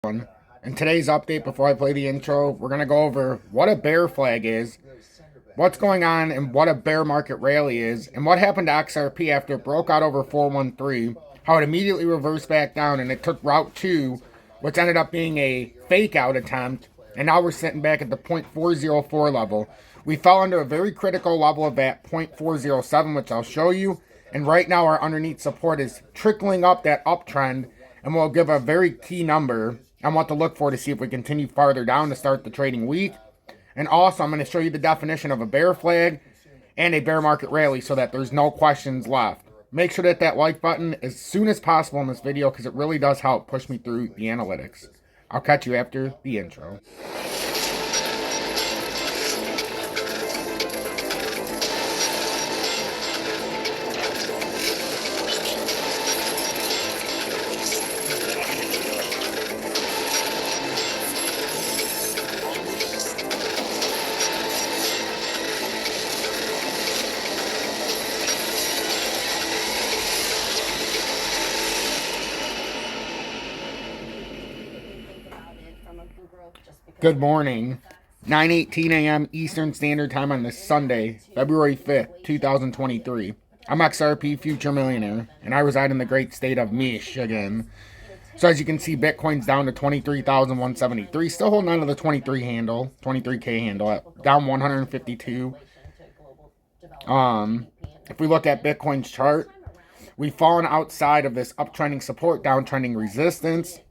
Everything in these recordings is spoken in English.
In today's update, before I play the intro, we're going to go over what a bear flag is, what's going on and what a bear market rally is, and what happened to XRP after it broke out over 413, how it immediately reversed back down and it took Route 2, which ended up being a fake out attempt, and now we're sitting back at the 0.404 level. We fell under a very critical level of that 0.407, which I'll show you, and right now our underneath support is trickling up that uptrend, and we'll give a very key number on what to look for to see if we continue farther down to start the trading week. And also, I'm going to show you the definition of a bear flag and a bear market rally so that there's no questions left. Make sure to hit that like button as soon as possible in this video because it really does help push me through the analytics. I'll catch you after the intro. Good morning, 9:18 a.m. Eastern Standard Time on this Sunday, February 5th, 2023. I'm XRP Future Millionaire, and I reside in the great state of Michigan. So as you can see, Bitcoin's down to 23,173, still holding on to the 23K handle, down 152. If we look at Bitcoin's chart, we've fallen outside of this uptrending support, downtrending resistance.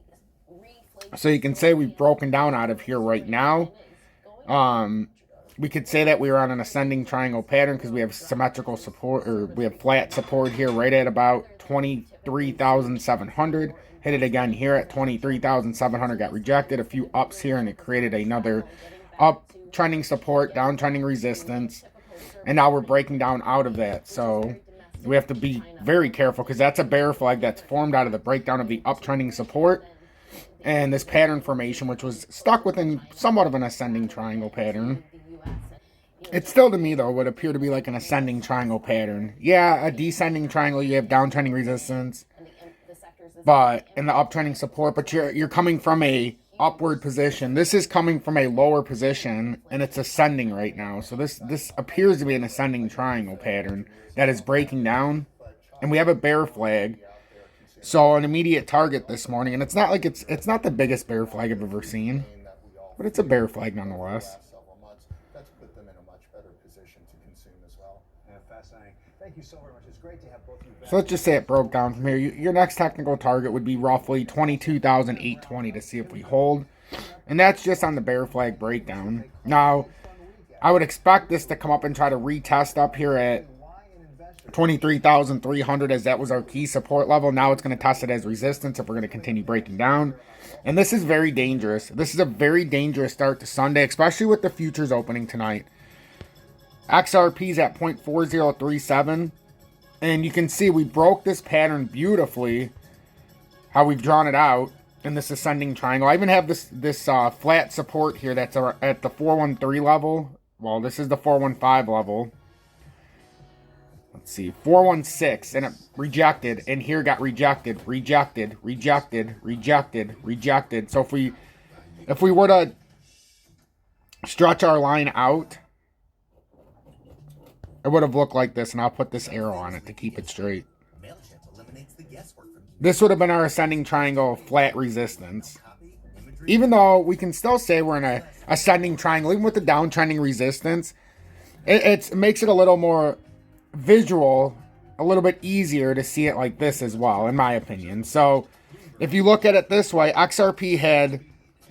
So you can say we've broken down out of here right now. We could say that we were on an ascending triangle pattern because we have symmetrical support, or we have flat support here right at about 23,700. Hit it again here at 23,700, got rejected. A few ups here and it created another uptrending support, downtrending resistance. And now we're breaking down out of that. So we have to be very careful because that's a bear flag that's formed out of the breakdown of the uptrending support. And this pattern formation, which was stuck within somewhat of an ascending triangle pattern. It still, to me, though, would appear to be like an ascending triangle pattern. Yeah, a descending triangle, you have downtrending resistance, but in the uptrending support, but you're coming from a upward position. This is coming from a lower position, and it's ascending right now. So this appears to be an ascending triangle pattern that is breaking down, and we have a bear flag. So an immediate target this morning, and it's not like it's not the biggest bear flag I've ever seen, but it's a bear flag nonetheless. That's put them in a much better position to consume as well. Yeah, fascinating. Thank you so very much. It's great to have both of you back. So let's just say it broke down from here. Your next technical target would be roughly 22,820 to see if we hold, and that's just on the bear flag breakdown. Now, I would expect this to come up and try to retest up here at 23,300 as that was our key support level. Now it's going to test it as resistance if we're going to continue breaking down. And this is very dangerous. This is a very dangerous start to Sunday, especially with the futures opening tonight. XRP's at 0.4037. And you can see we broke this pattern beautifully, how we've drawn it out in this ascending triangle. I even have this flat support here that's at the 413 level. Well, this is the 415 level. Let's see, 416, and it rejected, and here got rejected. So if we were to stretch our line out, it would have looked like this, and I'll put this arrow on it to keep it straight. This would have been our ascending triangle flat resistance. Even though we can still say we're in a ascending triangle, even with the downtrending resistance, it makes it a little more visual, a little bit easier to see it like this as well, in my opinion. So if you look at it this way, XRP had,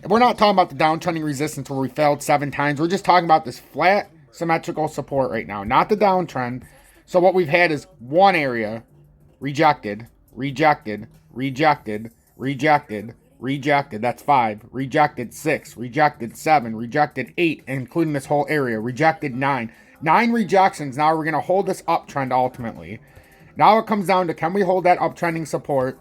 we're not talking about the downtrending resistance where we failed 7 times. We're just talking about this flat symmetrical support right now, not the downtrend. So what we've had is one area rejected. That's 5. Rejected 6. Rejected 7. Rejected 8, including this whole area. Rejected 9. 9 rejections. Now we're going to hold this uptrend ultimately. Now it comes down to, can we hold that uptrending support?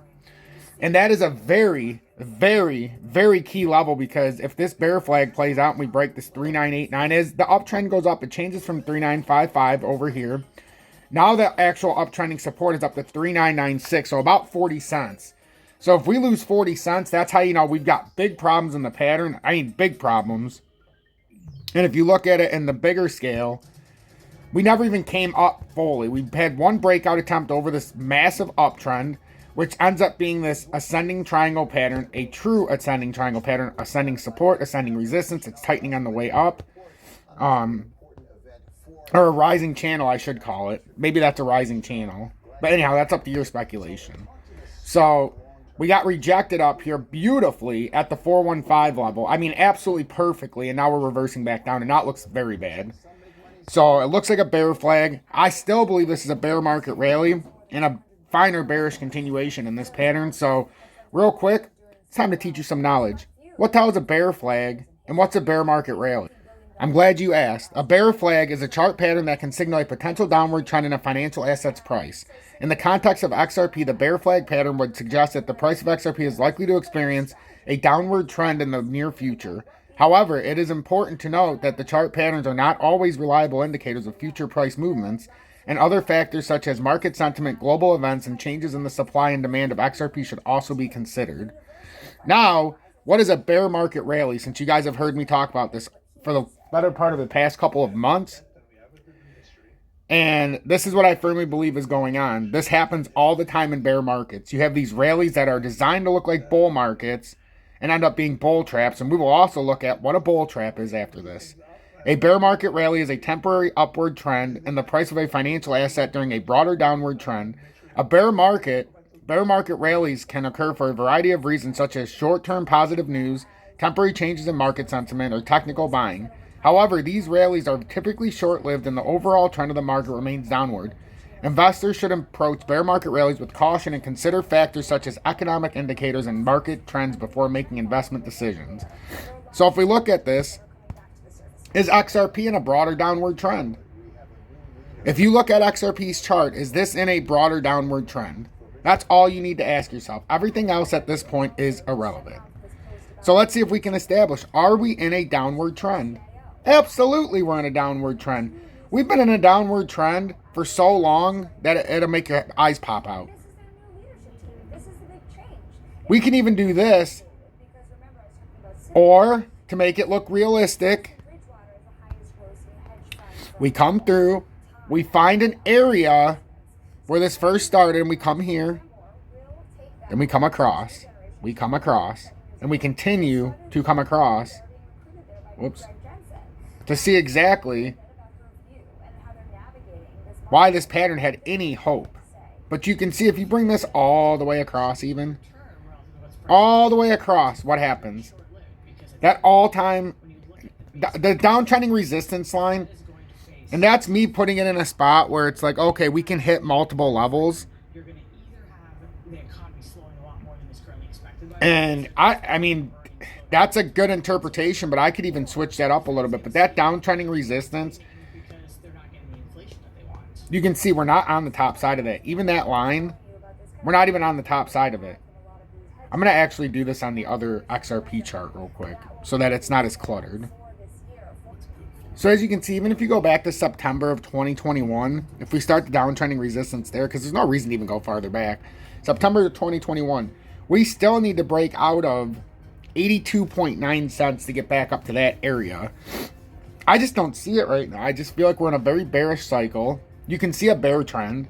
And that is a very, very, very key level, because if this bear flag plays out and we break this 3989, as the uptrend goes up, it changes from 3955 over here. Now the actual uptrending support is up to 3996, so about 40 cents. So if we lose 40 cents, that's how you know we've got big problems in the pattern. I mean, big problems. And if you look at it in the bigger scale, we never even came up fully. We had one breakout attempt over this massive uptrend, which ends up being this ascending triangle pattern, a true ascending triangle pattern, ascending support, ascending resistance. It's tightening on the way up. Or a rising channel, I should call it. Maybe that's a rising channel. But anyhow, that's up to your speculation. So we got rejected up here beautifully at the 415 level. I mean, absolutely perfectly. And now we're reversing back down. And now it looks very bad. So it looks like a bear flag. I still believe this is a bear market rally and a finer bearish continuation in this pattern. So real quick, it's time to teach you some knowledge. What the hell is a bear flag and what's a bear market rally? I'm glad you asked. A bear flag is a chart pattern that can signal a potential downward trend in a financial asset's price. In the context of XRP, the bear flag pattern would suggest that the price of XRP is likely to experience a downward trend in the near future. However, it is important to note that the chart patterns are not always reliable indicators of future price movements, and other factors such as market sentiment, global events, and changes in the supply and demand of XRP should also be considered. Now, what is a bear market rally? Since you guys have heard me talk about this for the better part of the past couple of months, and this is what I firmly believe is going on. This happens all the time in bear markets. You have these rallies that are designed to look like bull markets and end up being bull traps, and we will also look at what a bull trap is after this. A bear market rally is a temporary upward trend in the price of a financial asset during a broader downward trend. A bear market rallies can occur for a variety of reasons, such as short-term positive news, temporary changes in market sentiment, or technical buying. However, these rallies are typically short-lived and the overall trend of the market remains downward. Investors should approach bear market rallies with caution and consider factors such as economic indicators and market trends before making investment decisions. So if we look at this, is XRP in a broader downward trend? If you look at XRP's chart, is this in a broader downward trend? That's all you need to ask yourself. Everything else at this point is irrelevant. So let's see if we can establish, are we in a downward trend? Absolutely, we're in a downward trend. We've been in a downward trend for so long that it'll make your eyes pop out. We can even do this, or to make it look realistic, we come through, we find an area where this first started, and we come here, and we come across, and we continue to come across, to see exactly why this pattern had any hope. But you can see if you bring this all the way across, even all the way across, what happens? That all-time, the downtrending resistance line, and that's me putting it in a spot where it's like, okay, we can hit multiple levels. And I mean, that's a good interpretation, but I could even switch that up a little bit. But that downtrending resistance, you can see we're not on the top side of that. Even that line, we're not even on the top side of it. I'm going to actually do this on the other XRP chart real quick so that it's not as cluttered. So as you can see, even if you go back to September of 2021, if we start the downtrending resistance there, because there's no reason to even go farther back, September of 2021, we still need to break out of 82.9 cents to get back up to that area. I just don't see it right now. I just feel like we're in a very bearish cycle. You can see a bear trend,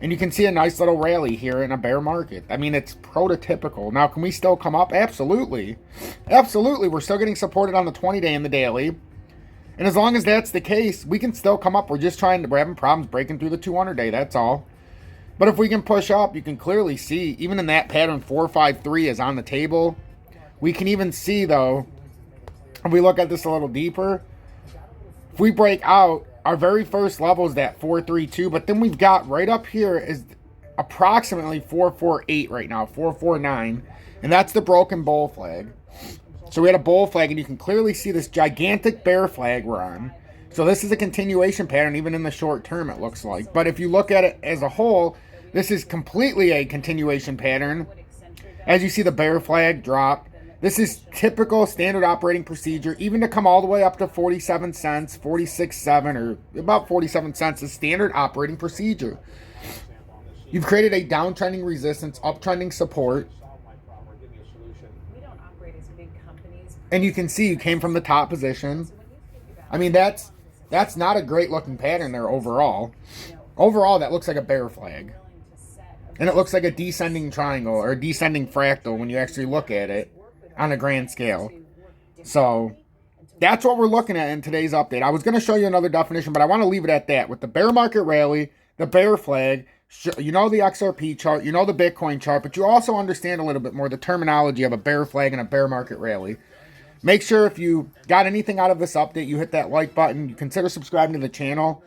and you can see a nice little rally here in a bear market. I mean, it's prototypical. Now, can we still come up? Absolutely. Absolutely. We're still getting supported on the 20-day and the daily. And as long as that's the case, we can still come up. We're having problems breaking through the 200-day. That's all. But if we can push up, you can clearly see, even in that pattern, 453 is on the table. We can even see, though, if we look at this a little deeper, if we break out, our very first level is that 432, but then we've got right up here is approximately 448 right now, 449, and that's the broken bull flag. So we had a bull flag, and you can clearly see this gigantic bear flag we're on. So this is a continuation pattern, even in the short term, it looks like. But if you look at it as a whole, this is completely a continuation pattern. As you see the bear flag drop, this is typical standard operating procedure, even to come all the way up to 47 cents, 46.7, or about 47 cents is standard operating procedure. You've created a downtrending resistance, uptrending support. And you can see you came from the top position. I mean, that's not a great looking pattern there overall. Overall, that looks like a bear flag. And it looks like a descending triangle or a descending fractal when you actually look at it on a grand scale. So that's what we're looking at in today's update. I was going to show you another definition, but I want to leave it at that. With the bear market rally, the bear flag, you know the XRP chart, you know the Bitcoin chart, but you also understand a little bit more the terminology of a bear flag and a bear market rally. Make sure if you got anything out of this update, you hit that like button, you consider subscribing to the channel,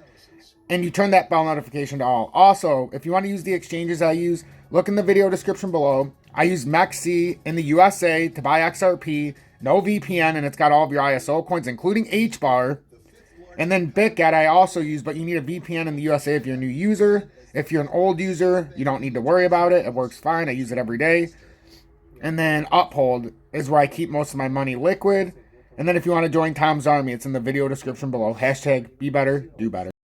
and you turn that bell notification to all. Also, if you want to use the exchanges I use, look in the video description below. I use MEXC in the USA to buy XRP, no VPN, and it's got all of your ISO coins, including HBAR. And then BitGet I also use, but you need a VPN in the USA if you're a new user. If you're an old user, you don't need to worry about it. It works fine. I use it every day. And then Uphold is where I keep most of my money liquid. And then if you want to join Tom's Army, it's in the video description below. # be better, do better.